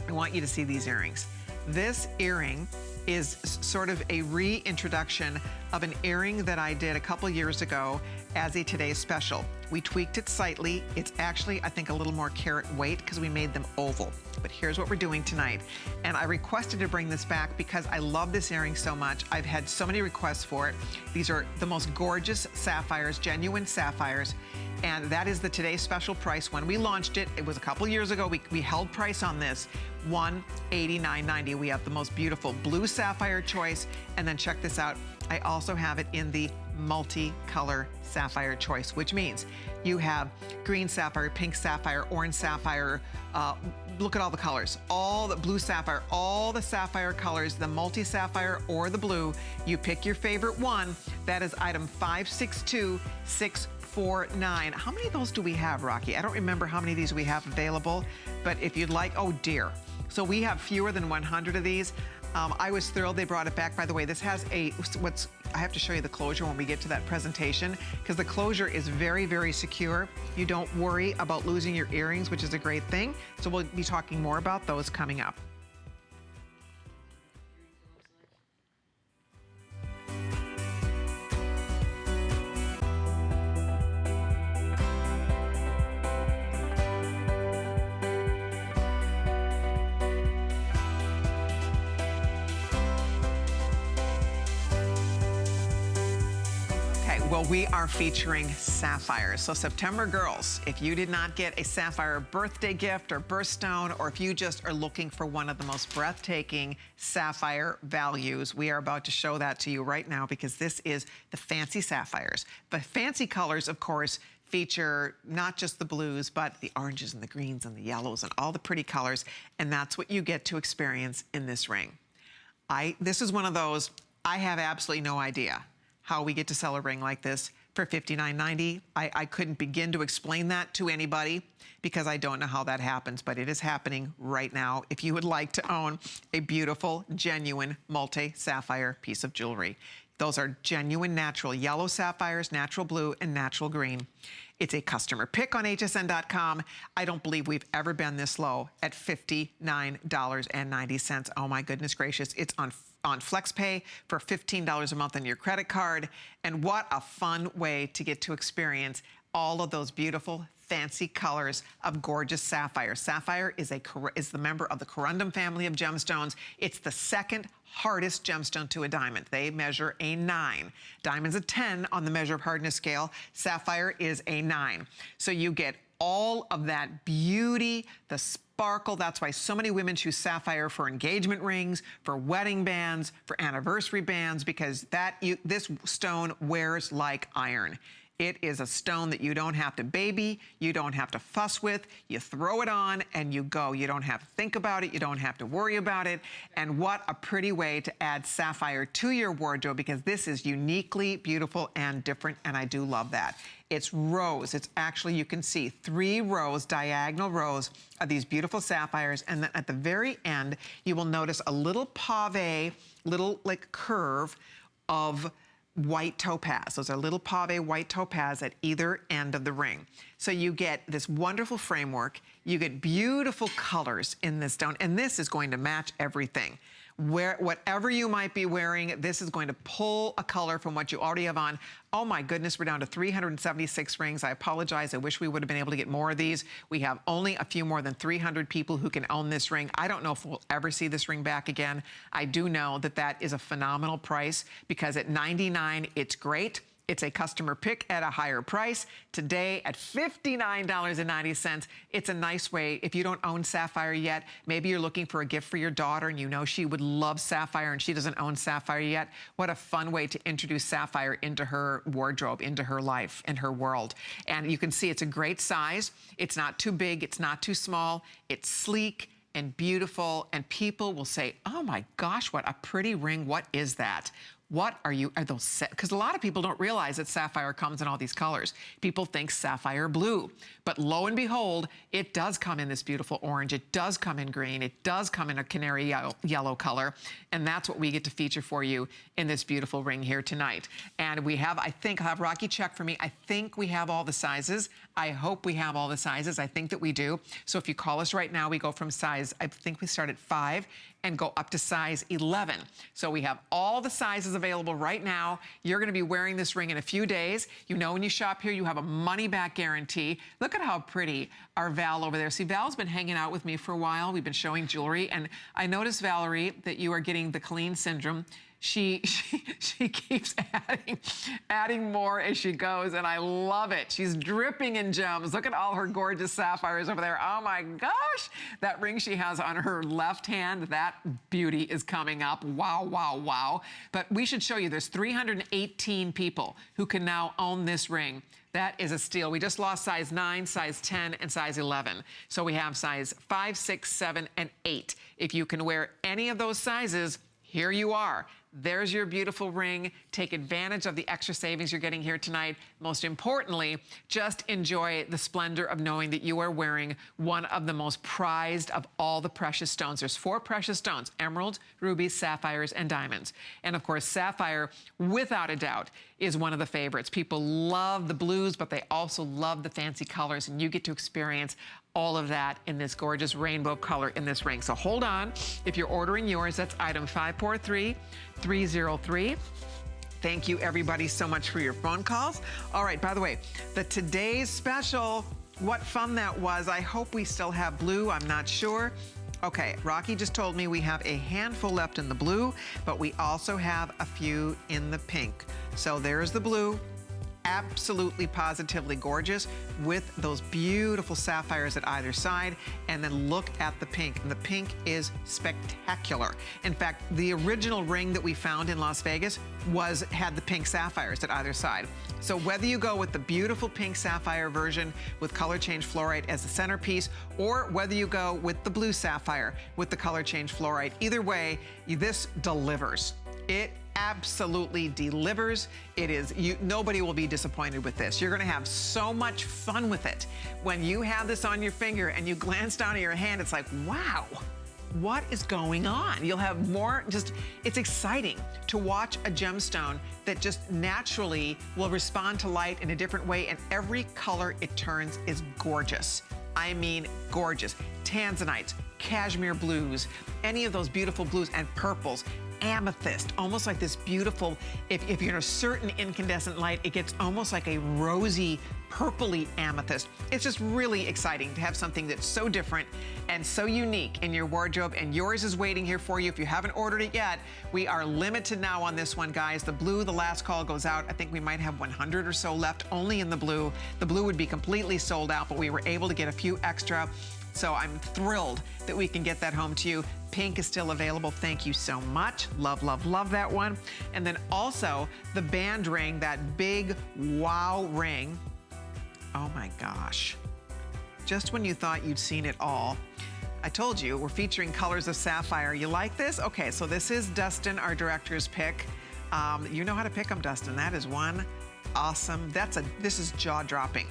I want you to see these earrings. This earring is sort of a reintroduction of an earring that I did a couple years ago as a today's special. We tweaked it slightly. It's actually, I think, a little more carat weight because we made them oval. But here's what we're doing tonight. And I requested to bring this back because I love this earring so much. I've had so many requests for it. These are the most gorgeous sapphires, genuine sapphires. And that is the today's special price. When we launched it, it was a couple years ago, we held price on this, $189.90. We have the most beautiful blue sapphire choice. And then check this out. I also have it in the multi-color sapphire choice, which means you have green sapphire, pink sapphire, orange sapphire. Look at all the colors, all the blue sapphire, all the sapphire colors, the multi-sapphire or the blue. You pick your favorite one. That is item 562649. How many of those do we have, Rocky? I don't remember how many of these we have available, but if you'd like, oh dear. So we have fewer than 100 of these. I was thrilled they brought it back. By the way, this has I have to show you the closure when we get to that presentation because the closure is very, very secure. You don't worry about losing your earrings, which is a great thing. So we'll be talking more about those coming up. Well, we are featuring sapphires. So September girls, if you did not get a sapphire birthday gift or birthstone, or if you just are looking for one of the most breathtaking sapphire values, we are about to show that to you right now because this is the fancy sapphires. The fancy colors, of course, feature not just the blues, but the oranges and the greens and the yellows and all the pretty colors. And that's what you get to experience in this ring. This is one of those, I have absolutely no idea how we get to sell a ring like this for $59.90. I couldn't begin to explain that to anybody because I don't know how that happens, but it is happening right now. If you would like to own a beautiful, genuine, multi-sapphire piece of jewelry. Those are genuine natural yellow sapphires, natural blue, and natural green. It's a customer pick on hsn.com. I don't believe we've ever been this low at $59.90. Oh my goodness gracious. It's on FlexPay for $15 a month on your credit card. And what a fun way to get to experience all of those beautiful, fancy colors of gorgeous sapphire. Sapphire is the member of the corundum family of gemstones. It's the second hardest gemstone to a diamond. They measure a 9. Diamond's a 10 on the measure of hardness scale. Sapphire is a 9. So you get all of that beauty, the sparkle. That's why so many women choose sapphire for engagement rings, for wedding bands, for anniversary bands, because this stone wears like iron. It is a stone that you don't have to baby, you don't have to fuss with, you throw it on and you go. You don't have to think about it, you don't have to worry about it. And what a pretty way to add sapphire to your wardrobe because this is uniquely beautiful and different, and I do love that. It's rows. It's actually, you can see 3 rows, diagonal rows of these beautiful sapphires, and then at the very end, you will notice a little pave, little like curve of white topaz. Those are little pave white topaz at either end of the ring. So you get this wonderful framework, you get beautiful colors in this stone, and this is going to match everything. Whatever you might be wearing, this is going to pull a color from what you already have on. Oh my goodness, we're down to 376 rings. I apologize. I wish we would have been able to get more of these. We have only a few more than 300 people who can own this ring. I don't know if we'll ever see this ring back again. I do know that that is a phenomenal price because at $99, it's great. It's a customer pick at a higher price. Today at $59.90, it's a nice way. If you don't own sapphire yet, maybe you're looking for a gift for your daughter and you know she would love sapphire and she doesn't own sapphire yet. What a fun way to introduce sapphire into her wardrobe, into her life, in her world. And you can see it's a great size. It's not too big, it's not too small. It's sleek and beautiful, and people will say, oh my gosh, what a pretty ring, what is that? What are those, because a lot of people don't realize that sapphire comes in all these colors. People think sapphire blue, but lo and behold, it does come in this beautiful orange. It does come in green. It does come in a canary yellow color. And that's what we get to feature for you in this beautiful ring here tonight. And we have, I think, I'll have Rocky check for me. I think we have all the sizes. I hope we have all the sizes. I think that we do. So if you call us right now, we go from size, I think we start at 5 and go up to size 11. So we have all the sizes available right now. You're gonna be wearing this ring in a few days. You know when you shop here, you have a money-back guarantee. Look at how pretty our Val over there. See, Val's been hanging out with me for a while. We've been showing jewelry, and I noticed, Valerie, that you are getting the Colleen syndrome. She keeps adding more as she goes, and I love it. She's dripping in gems. Look at all her gorgeous sapphires over there. Oh my gosh, that ring she has on her left hand, that beauty is coming up. Wow, wow, wow. But we should show you, there's 318 people who can now own this ring. That is a steal. We just lost size 9, size 10, and size 11. So we have size 5, 6, 7, and 8. If you can wear any of those sizes, here you are. There's your beautiful ring. Take advantage of the extra savings you're getting here tonight. Most importantly, just enjoy the splendor of knowing that you are wearing one of the most prized of all the precious stones. There's 4 precious stones: emeralds, rubies, sapphires, and diamonds. And of course, sapphire, without a doubt, is one of the favorites. People love the blues, but they also love the fancy colors, and you get to experience all of that in this gorgeous rainbow color in this ring. So hold on. If you're ordering yours, that's item 543303. Thank you, everybody, so much for your phone calls. All right, by the way, the today's special, what fun that was. I hope we still have blue. I'm not sure. Okay, Rocky just told me we have a handful left in the blue, but we also have a few in the pink. So there's the blue. Absolutely positively gorgeous with those beautiful sapphires at either side. And then look at the pink, and the pink is spectacular. In fact, the original ring that we found in Las Vegas had the pink sapphires at either side. So whether you go with the beautiful pink sapphire version with color change fluorite as the centerpiece, or whether you go with the blue sapphire with the color change fluorite, either way, this delivers. It absolutely delivers. It is, nobody will be disappointed with this. You're gonna have so much fun with it. When you have this on your finger and you glance down at your hand, it's like, wow, what is going on? You'll have more, it's exciting to watch a gemstone that just naturally will respond to light in a different way, and every color it turns is gorgeous. I mean, gorgeous. Tanzanites, cashmere blues, any of those beautiful blues, and purples, amethyst, almost like this beautiful, if you're in a certain incandescent light, it gets almost like a rosy, purpley amethyst. It's just really exciting to have something that's so different and so unique in your wardrobe, and yours is waiting here for you. If you haven't ordered it yet, we are limited now on this one, guys. The blue, the last call goes out. I think we might have 100 or so left only in the blue. The blue would be completely sold out, but we were able to get a few extra. So I'm thrilled that we can get that home to you. Pink is still available. Thank you so much. Love, love, love that one. And then also the band ring, that big wow ring. Oh my gosh. Just when you thought you'd seen it all, I told you we're featuring colors of sapphire. You like this? Okay, so this is Dustin, our director's pick. You know how to pick them, Dustin. That is one awesome. This is jaw-dropping.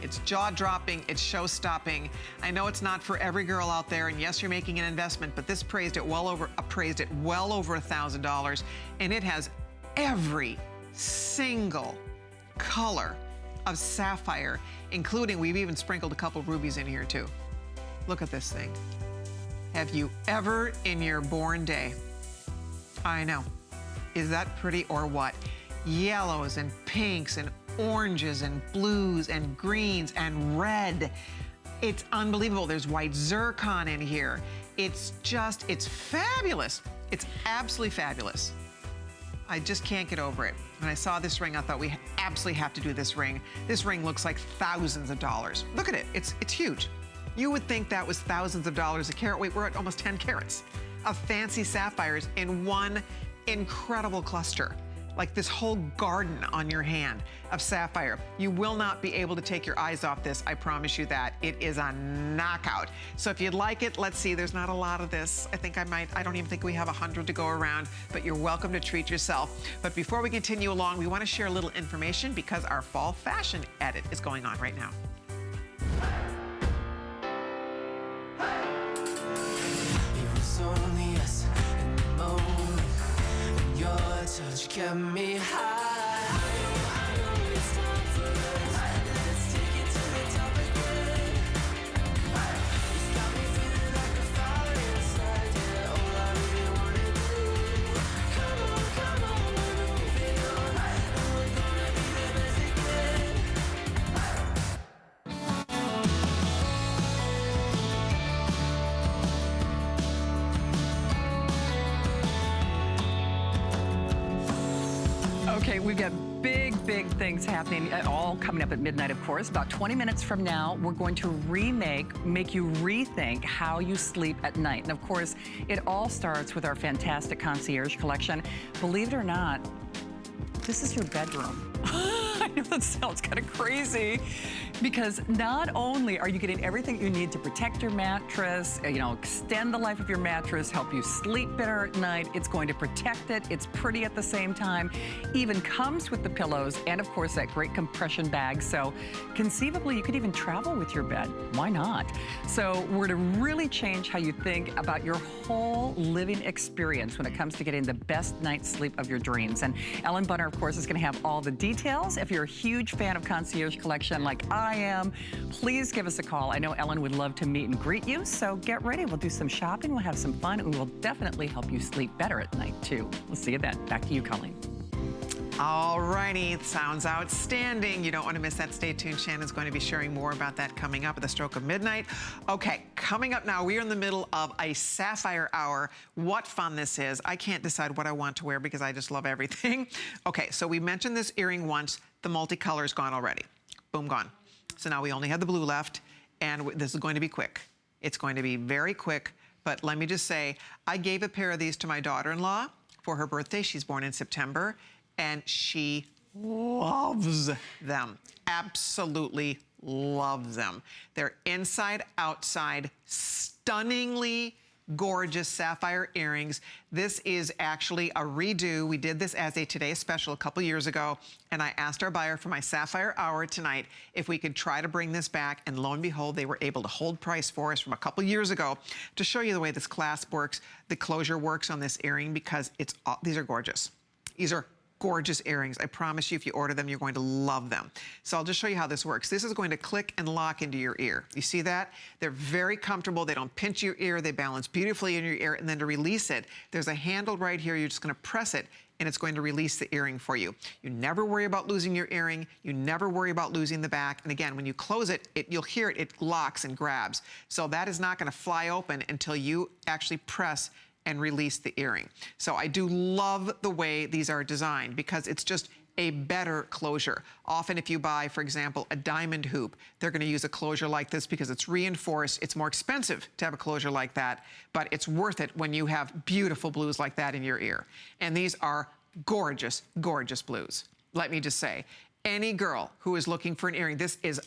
It's jaw-dropping, it's show-stopping. I know it's not for every girl out there, and yes, you're making an investment, but this appraised at well over $1,000, and it has every single color of sapphire, including, we've even sprinkled a couple rubies in here too. Look at this thing. Have you ever in your born day, I know, is that pretty or what? Yellows and pinks and oranges and blues and greens and red. It's unbelievable. There's white zircon in here. It's fabulous. It's absolutely fabulous. I just can't get over it. When I saw this ring, I thought we absolutely have to do this ring. This ring looks like thousands of dollars. Look at it, it's huge. You would think that was thousands of dollars a carat. Wait, we're at almost 10 carats of fancy sapphires in one incredible cluster. like this whole garden on your hand of sapphire. You will not be able to take your eyes off this, I promise you that. It is a knockout. So if you'd like it, let's see, there's not a lot of this. I don't even think we have 100 to go around, but you're welcome to treat yourself. But before we continue along, we want to share a little information because our fall fashion edit is going on right now. Only us in the moment, and your touch kept me high. I know it's time for us. Let's take it to the top again. It's got me feeling like a fire inside. Yeah, all I really wanna do. Come on, we're moving on, and we're gonna be the best again. Okay, we've got big things happening, all coming up at midnight, of course. About 20 minutes from now, we're going to make you rethink how you sleep at night. And of course, it all starts with our fantastic concierge collection. Believe it or not, this is your bedroom. I know that sounds kind of crazy because not only are you getting everything you need to protect your mattress, extend the life of your mattress, help you sleep better at night, it's going to protect it, it's pretty at the same time, even comes with the pillows and of course that great compression bag. So conceivably you could even travel with your bed. Why not? So we're to really change how you think about your whole living experience when it comes to getting the best night's sleep of your dreams. And Ellen Bunner, of course, is going to have all the details. If you're a huge fan of Concierge Collection like I am, please give us a call. I know Ellen would love to meet and greet you, so get ready. We'll do some shopping, we'll have some fun, and we will definitely help you sleep better at night, too. We'll see you then. Back to you, Colleen. All righty, sounds outstanding. You don't want to miss that. Stay tuned. Shannon's going to be sharing more about that coming up at the stroke of midnight. Okay, coming up now, we are in the middle of a sapphire hour. What fun this is. I can't decide what I want to wear because I just love everything. Okay, so we mentioned this earring once. The multicolor is gone already. Boom, gone. So now we only have the blue left, and this is going to be quick. It's going to be very quick, but let me just say, I gave a pair of these to my daughter-in-law for her birthday. She's born in September. And she loves them, absolutely loves them. They're inside, outside, stunningly gorgeous sapphire earrings. This is actually a redo. We did this as a Today Special a couple years ago, and I asked our buyer for my sapphire hour tonight if we could try to bring this back, and lo and behold, they were able to hold price for us from a couple years ago to show you the way this clasp works, the closure works on this earring, because these are gorgeous. These are gorgeous earrings. I promise you, if you order them, you're going to love them. So I'll just show you how this works. This is going to click and lock into your ear. You see that? They're very comfortable. They don't pinch your ear. They balance beautifully in your ear. And then to release it, there's a handle right here. You're just going to press it, and it's going to release the earring for you. You never worry about losing your earring. You never worry about losing the back. And again, when you close it, you'll hear it locks and grabs. So that is not going to fly open until you actually press and release the earring. So I do love the way these are designed because it's just a better closure. Often if you buy, for example, a diamond hoop, they're gonna use a closure like this because it's reinforced. It's more expensive to have a closure like that, but it's worth it when you have beautiful blues like that in your ear. And these are gorgeous, gorgeous blues. Let me just say, any girl who is looking for an earring,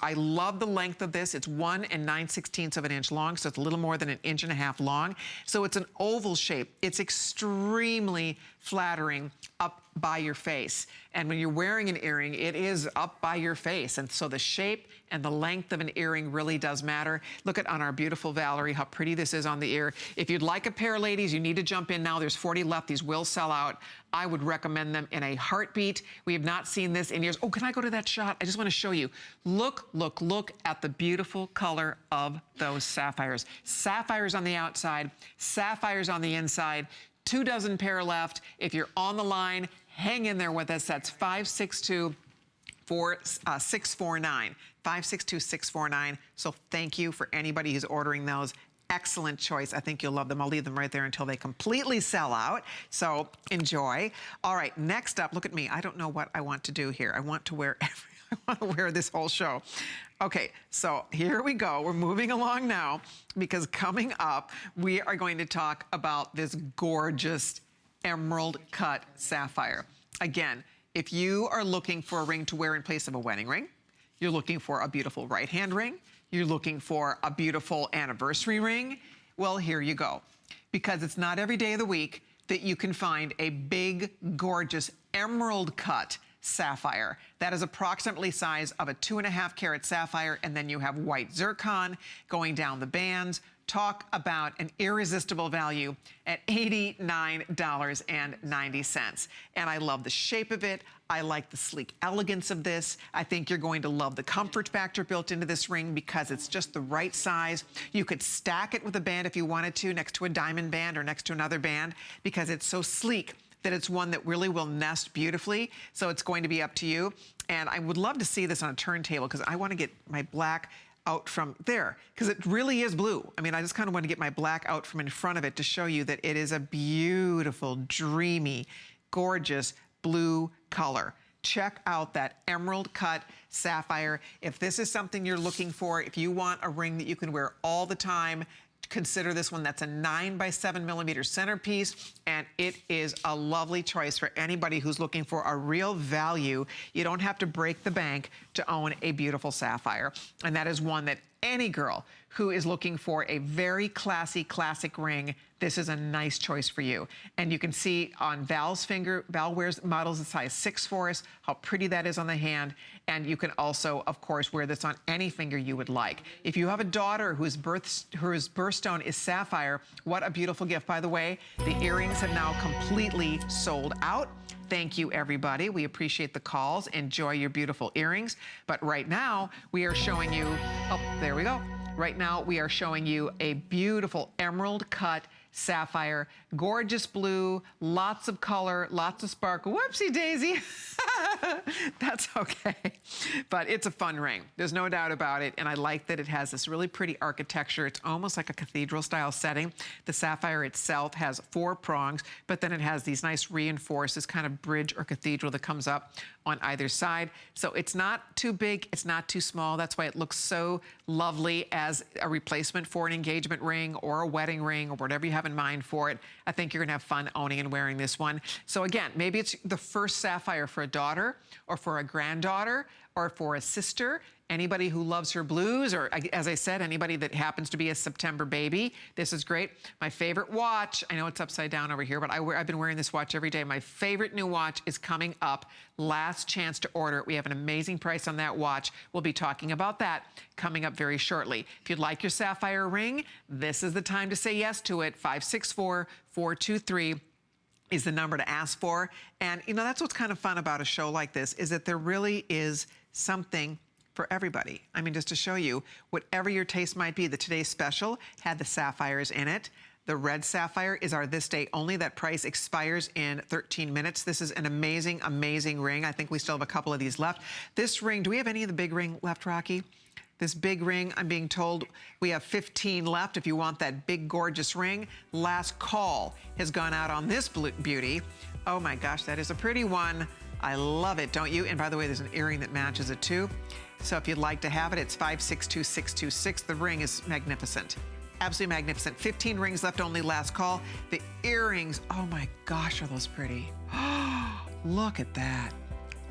I love the length of this. It's 1 9/16 of an inch long, so it's a little more than 1.5 inches long. So it's an oval shape. It's extremely flattering up by your face. And when you're wearing an earring, it is up by your face. And so the shape and the length of an earring really does matter. Look at on our beautiful Valerie, how pretty this is on the ear. If you'd like a pair, ladies, you need to jump in now. There's 40 left. These will sell out. I would recommend them in a heartbeat. We have not seen this in years. Oh, can I go to that shot? I just want to show you. Look at the beautiful color of those sapphires. Sapphires on the outside, sapphires on the inside. 2 dozen pair left. If you're on the line, hang in there with us. That's 562-649. 562-649. So thank you for anybody who's ordering those. Excellent choice. I think you'll love them. I'll leave them right there until they completely sell out. So enjoy. All right, next up, look at me. I don't know what I want to do here. I want to wear this whole show. Okay, so here we go. We're moving along now because coming up, we are going to talk about this gorgeous emerald cut sapphire. Again, if you are looking for a ring to wear in place of a wedding ring, you're looking for a beautiful right-hand ring, you're looking for a beautiful anniversary ring, well, here you go. Because it's not every day of the week that you can find a big, gorgeous emerald cut sapphire. That is approximately size of a 2.5 carat sapphire, and then you have white zircon going down the bands. Talk about an irresistible value at $89.90. And I love the shape of it. I like the sleek elegance of this. I think you're going to love the comfort factor built into this ring because it's just the right size. You could stack it with a band if you wanted to, next to a diamond band or next to another band, because it's so sleek that it's one that really will nest beautifully. So it's going to be up to you. And I would love to see this on a turntable because I want to get my black out from there because it really is blue. I mean, I just kind of want to get my black out from in front of it to show you that it is a beautiful, dreamy, gorgeous blue color. Check out that emerald cut sapphire. If this is something you're looking for, if you want a ring that you can wear all the time, consider this one. That's a 9 by 7 millimeter centerpiece, and it is a lovely choice for anybody who's looking for a real value. You don't have to break the bank to own a beautiful sapphire, and that is one that any girl who is looking for a very classy, classic ring, this is a nice choice for you. And you can see on Val's finger, Val wears models a size 6 for us, how pretty that is on the hand. And you can also, of course, wear this on any finger you would like. If you have a daughter whose birthstone is sapphire, what a beautiful gift. By the way, the earrings have now completely sold out. Thank you, everybody. We appreciate the calls. Enjoy your beautiful earrings. But right now, we are showing you, oh, there we go. Right now, we are showing you a beautiful emerald cut sapphire, gorgeous blue, lots of color, lots of sparkle. Whoopsie daisy. That's okay. But it's a fun ring. There's no doubt about it. And I like that it has this really pretty architecture. It's almost like a cathedral style setting. The sapphire itself has 4 prongs, but then it has these nice reinforced, this kind of bridge or cathedral that comes up on either side. So it's not too big, it's not too small. That's why it looks so lovely as a replacement for an engagement ring or a wedding ring or whatever you have in mind for it. I think you're gonna have fun owning and wearing this one. So again, maybe it's the first sapphire for a daughter or for a granddaughter or for a sister, anybody who loves her blues, or as I said, anybody that happens to be a September baby. This is great. My favorite watch, I know it's upside down over here, but I've been wearing this watch every day. My favorite new watch is coming up. Last chance to order it. We have an amazing price on that watch. We'll be talking about that coming up very shortly. If you'd like your sapphire ring, this is the time to say yes to it. 564-423 is the number to ask for. And you know, that's what's kind of fun about a show like this, is that there really is something for everybody. I mean, just to show you, whatever your taste might be, the Today's Special had the sapphires in it. The red sapphire is our this day only. That price expires in 13 minutes. This is an amazing, amazing ring. I think we still have a couple of these left. This ring, do we have any of the big ring left, Rocky? This big ring, I'm being told we have 15 left if you want that big, gorgeous ring. Last call has gone out on this beauty. Oh my gosh, that is a pretty one. I love it, don't you? And by the way, there's an earring that matches it too. So if you'd like to have it, it's 562-626. The ring is magnificent. Absolutely magnificent. 15 rings left only, last call. The earrings, oh my gosh, are those pretty. Look at that.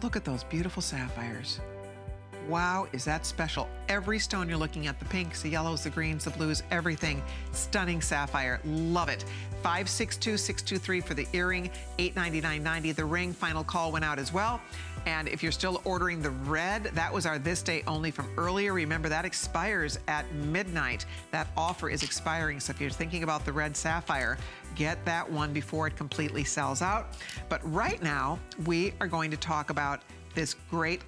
Look at those beautiful sapphires. Wow, is that special. Every stone you're looking at, the pinks, the yellows, the greens, the blues, everything. Stunning sapphire, love it. 562-623 for the earring, $899.90. The ring, final call went out as well. And if you're still ordering the red, that was our this day only from earlier. Remember, that expires at midnight. That offer is expiring. So if you're thinking about the red sapphire, get that one before it completely sells out. But right now, we are going to talk about this great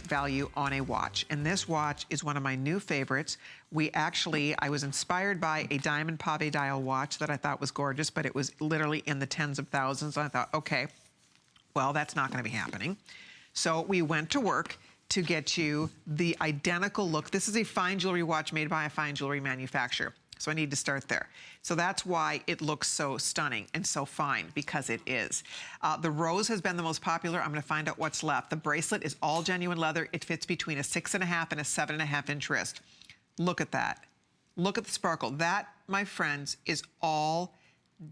value on a watch. And this watch is one of my new favorites. I was inspired by a diamond pave dial watch that I thought was gorgeous, but it was literally in the tens of thousands. I thought, okay, well, that's not gonna be happening. So we went to work to get you the identical look. This is a fine jewelry watch made by a fine jewelry manufacturer. So I need to start there. So that's why it looks so stunning and so fine, because it is. The rose has been the most popular. I'm gonna find out what's left. The bracelet is all genuine leather. It fits between a 6.5 and a 7.5 inch wrist. Look at that. Look at the sparkle. That, my friends, is all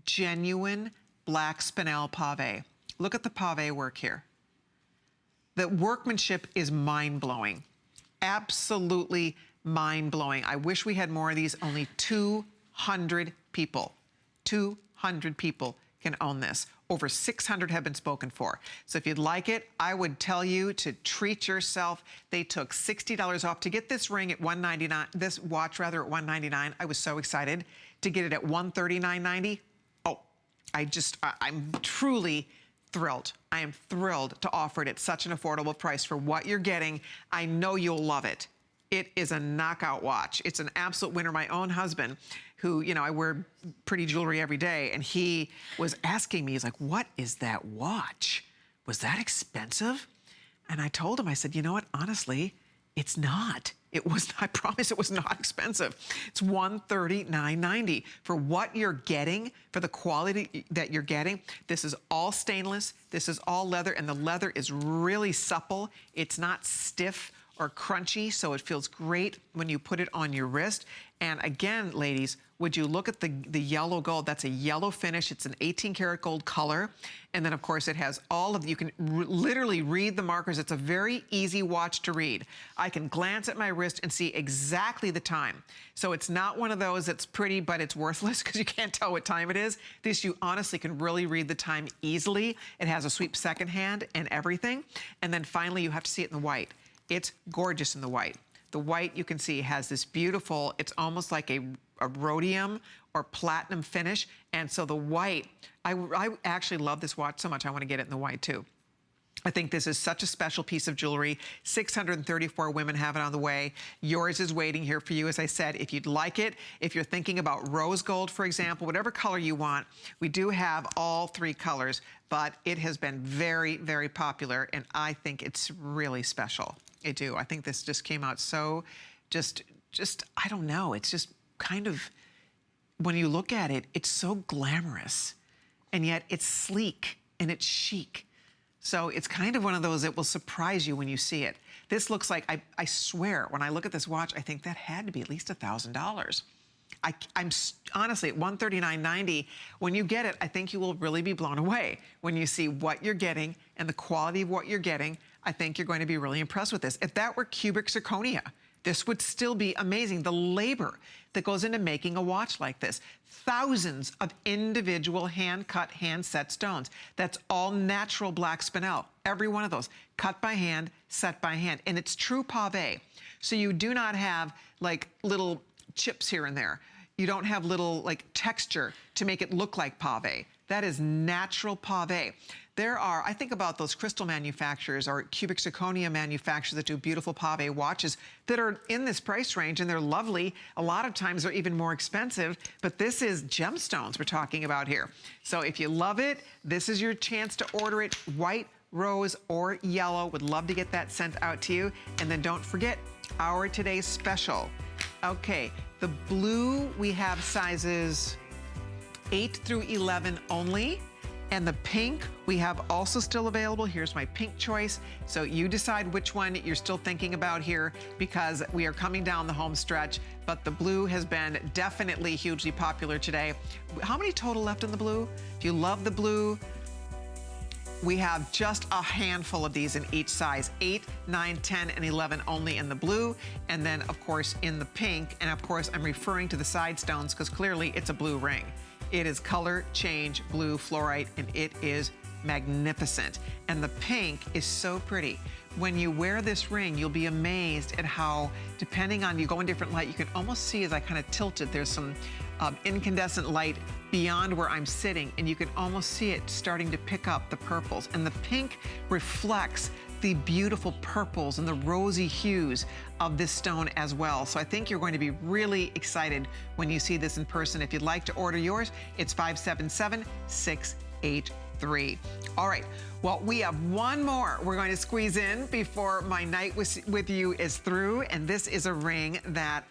genuine black spinel pave. Look at the pave work here. The workmanship is mind-blowing. Absolutely mind-blowing. I wish we had more of these. Only 200 people. 200 people can own this. Over 600 have been spoken for. So if you'd like it, I would tell you to treat yourself. They took $60 off to get this ring at $199, this watch rather at $199. I was so excited to get it at $139.90. Oh, I'm truly thrilled. I am thrilled to offer it at such an affordable price for what you're getting. I know you'll love it. It is a knockout watch. It's an absolute winner. My own husband, who, you know, I wear pretty jewelry every day, and he was asking me, he's like, what is that watch? Was that expensive? And I told him, I said, you know what, honestly, it's not. It was, I promise it was not expensive. It's $139.90 for what you're getting, for the quality that you're getting. This is all stainless, this is all leather, and the leather is really supple. It's not stiff or crunchy, so it feels great when you put it on your wrist. And again, ladies, would you look at the yellow gold? That's a yellow finish. It's an 18 karat gold color. And then of course it has all of, you can literally read the markers. It's a very easy watch to read. I can glance at my wrist and see exactly the time. So it's not one of those that's pretty, but it's worthless because you can't tell what time it is. This, you honestly can really read the time easily. It has a sweep second hand and everything. And then finally, you have to see it in the white. It's gorgeous in the white. The white, you can see, has this beautiful, it's almost like a rhodium or platinum finish. And so the white, I actually love this watch so much, I want to get it in the white too. I think this is such a special piece of jewelry. 634 women have it on the way. Yours is waiting here for you, as I said. If you'd like it, if you're thinking about rose gold, for example, whatever color you want, we do have all three colors, but it has been very, very popular, and I think it's really special. I do. I think this just came out so just, I don't know. It's just kind of, when you look at it, it's so glamorous, and yet it's sleek and it's chic. So it's kind of one of those that will surprise you when you see it. This looks like, I swear, when I look at this watch, I think that had to be at least $1,000. I'm honestly, at $139.90, when you get it, I think you will really be blown away. When you see what you're getting and the quality of what you're getting, I think you're going to be really impressed with this. If that were cubic zirconia, this would still be amazing. The labor that goes into making a watch like this. Thousands of individual hand-cut, hand-set stones. That's all natural black spinel. Every one of those, cut by hand, set by hand. And it's true pave. So you do not have like little chips here and there. You don't have little like texture to make it look like pave. That is natural pave. There are, I think about those crystal manufacturers or cubic zirconia manufacturers that do beautiful pave watches that are in this price range, and they're lovely. A lot of times they're even more expensive, but this is gemstones we're talking about here. So if you love it, this is your chance to order it. White, rose, or yellow. Would love to get that sent out to you. And then don't forget our today's special. Okay, the blue, we have sizes 8 through 11 only. And the pink, we have also still available. Here's my pink choice. So you decide which one you're still thinking about here, because we are coming down the home stretch, but the blue has been definitely hugely popular today. How many total left in the blue? If you love the blue, we have just a handful of these in each size, 8, 9, 10, and 11 only in the blue, and then of course in the pink. And of course I'm referring to the side stones because clearly it's a blue ring. It is color change blue fluorite, and it is magnificent. And the pink is so pretty. When you wear this ring, you'll be amazed at how, depending on, you go in different light, you can almost see as I kind of tilt it, there's some incandescent light beyond where I'm sitting, and you can almost see it starting to pick up the purples. And the pink reflects the beautiful purples and the rosy hues of this stone as well. So I think you're going to be really excited when you see this in person. If you'd like to order yours, it's 577-683. All right, well, we have one more we're going to squeeze in before my night with you is through, and this is a ring that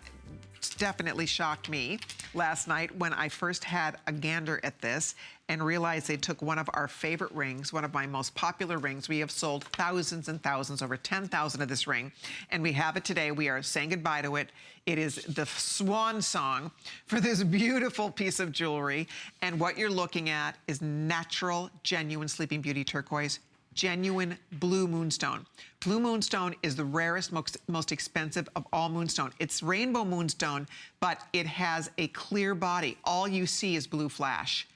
definitely shocked me last night when I first had a gander at this and realized they took one of our favorite rings, one of my most popular rings. We have sold thousands and thousands, over 10,000 of this ring, and we have it today. We are saying goodbye to it. It is the swan song for this beautiful piece of jewelry, and what you're looking at is natural, genuine Sleeping Beauty turquoise, genuine blue moonstone. Blue moonstone is the rarest, most expensive of all moonstone. It's rainbow moonstone, but it has a clear body. All you see is blue flash.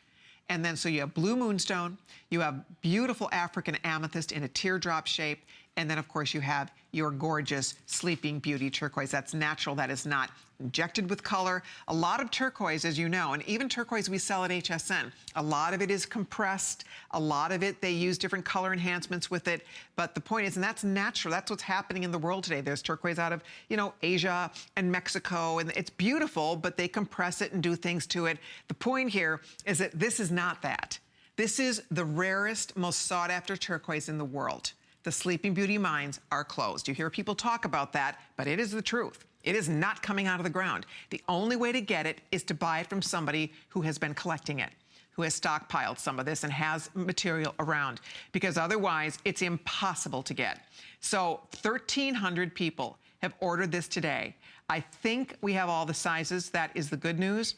And then so you have blue moonstone, you have beautiful African amethyst in a teardrop shape, and then of course you have your gorgeous Sleeping Beauty turquoise. That's natural, that is not injected with color. A lot of turquoise, as you know, and even turquoise we sell at HSN, a lot of it is compressed, a lot of it, they use different color enhancements with it, but the point is, and that's natural, that's what's happening in the world today. There's turquoise out of, you know, Asia and Mexico, and it's beautiful, but they compress it and do things to it. The point here is that this is not that. This is the rarest, most sought after turquoise in the world. The Sleeping Beauty mines are closed. You hear people talk about that, but it is the truth. It is not coming out of the ground. The only way to get it is to buy it from somebody who has been collecting it, who has stockpiled some of this and has material around, because otherwise it's impossible to get. So 1,300 people have ordered this today. I think we have all the sizes. That is the good news.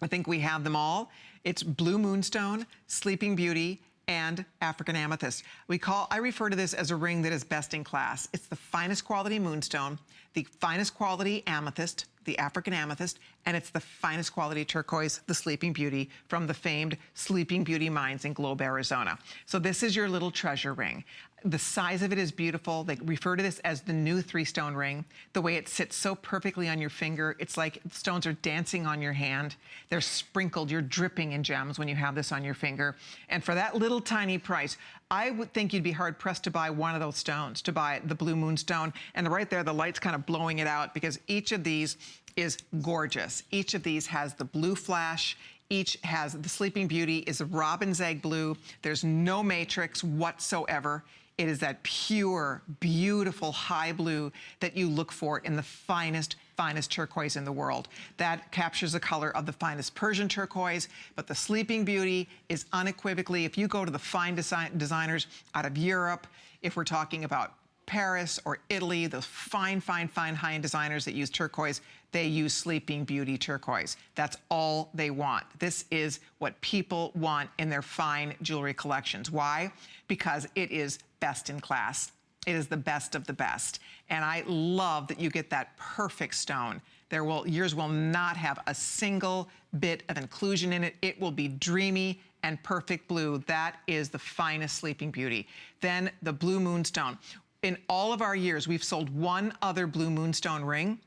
I think we have them all. It's Blue Moonstone, Sleeping Beauty, and African amethyst. I refer to this as a ring that is best in class. It's the finest quality moonstone, the finest quality amethyst, the African amethyst, and it's the finest quality turquoise, the Sleeping Beauty, from the famed Sleeping Beauty mines in Globe, Arizona. So this is your little treasure ring. The size of it is beautiful. They refer to this as the new 3-stone ring. The way it sits so perfectly on your finger, it's like the stones are dancing on your hand. They're sprinkled, you're dripping in gems when you have this on your finger. And for that little tiny price, I would think you'd be hard pressed to buy one of those stones, to buy the Blue Moonstone. And right there, the light's kind of blowing it out because each of these is gorgeous. Each of these has the blue flash. Each has the Sleeping Beauty is a robin's egg blue. There's no matrix whatsoever. It is that pure, beautiful high blue that you look for in the finest turquoise in the world. That captures the color of the finest Persian turquoise, but the Sleeping Beauty is unequivocally, if you go to the fine designers out of Europe, if we're talking about Paris or Italy, those fine high-end designers that use turquoise, they use Sleeping Beauty turquoise. That's all they want. This is what people want in their fine jewelry collections. Why? Because it is best in class. It is the best of the best. And I love that you get that perfect stone. Yours will not have a single bit of inclusion in it. It will be dreamy and perfect blue. That is the finest Sleeping Beauty. Then the Blue Moonstone. In all of our years, we've sold one other Blue Moonstone ring.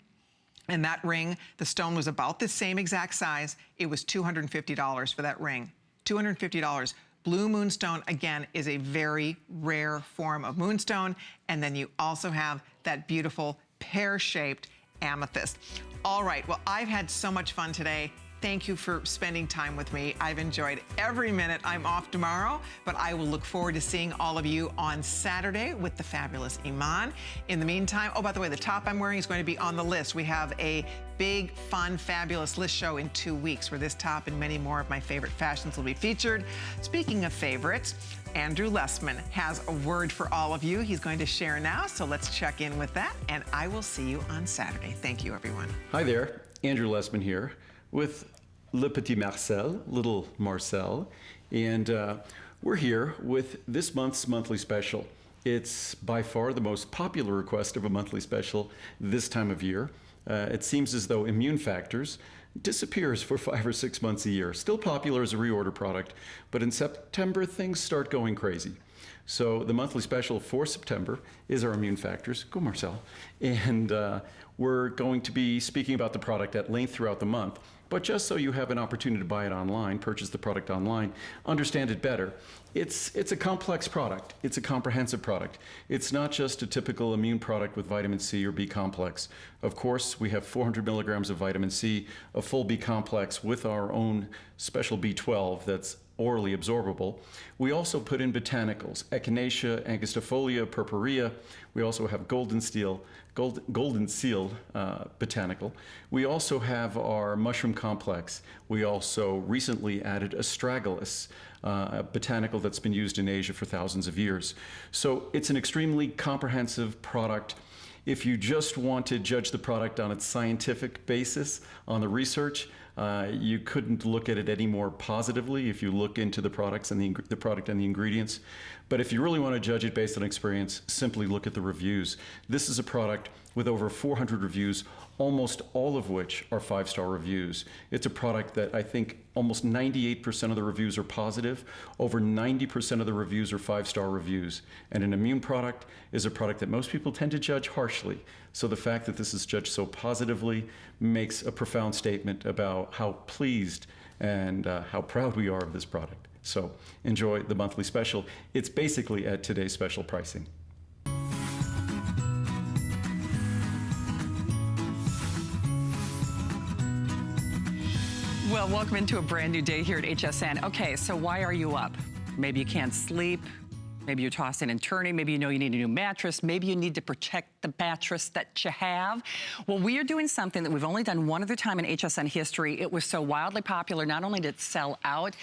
And that ring, the stone was about the same exact size. It was $250 for that ring. $250. Blue Moonstone, again, is a very rare form of moonstone. And then you also have that beautiful pear-shaped amethyst. All right, well, I've had so much fun today. Thank you for spending time with me. I've enjoyed every minute. I'm off tomorrow, but I will look forward to seeing all of you on Saturday with the fabulous Iman. In the meantime, oh, by the way, the top I'm wearing is going to be on the list. We have a big, fun, fabulous list show in 2 weeks where this top and many more of my favorite fashions will be featured. Speaking of favorites, Andrew Lessman has a word for all of you. He's going to share now, so let's check in with that, and I will see you on Saturday. Thank you, everyone. Hi there, Andrew Lessman here with Le Petit Marcel, Little Marcel, and we're here with this month's monthly special. It's by far the most popular request of a monthly special this time of year. It seems as though Immune Factors disappears for 5 or 6 months a year. Still popular as a reorder product, but in September things start going crazy. So the monthly special for September is our Immune Factors. Go Marcel. And we're going to be speaking about the product at length throughout the month. But just so you have an opportunity to buy it online, purchase the product online, understand it better, it's a complex product. It's a comprehensive product. It's not just a typical immune product with vitamin C or B complex. Of course, we have 400 milligrams of vitamin C, a full B complex with our own special B12 that's orally absorbable. We also put in botanicals, Echinacea, Angustifolia, Purpurea. We also have golden seal botanical. We also have our mushroom complex. We also recently added astragalus, a botanical that's been used in Asia for thousands of years. So it's an extremely comprehensive product. If you just want to judge the product on its scientific basis, on the research, you couldn't look at it any more positively if you look into the products and the product and the ingredients. But if you really want to judge it based on experience, simply look at the reviews. This is a product with over 400 reviews, almost all of which are 5-star reviews. It's a product that I think almost 98% of the reviews are positive. Over 90% of the reviews are 5-star reviews. And an immune product is a product that most people tend to judge harshly. So the fact that this is judged so positively makes a profound statement about how pleased and how proud we are of this product. So enjoy the monthly special. It's basically at today's special pricing. Well, welcome into a brand new day here at HSN. Okay, so why are you up? Maybe you can't sleep. Maybe you're tossing and turning. Maybe you know you need a new mattress. Maybe you need to protect the mattress that you have. Well, we are doing something that we've only done one other time in HSN history. It was so wildly popular. Not only did it sell out,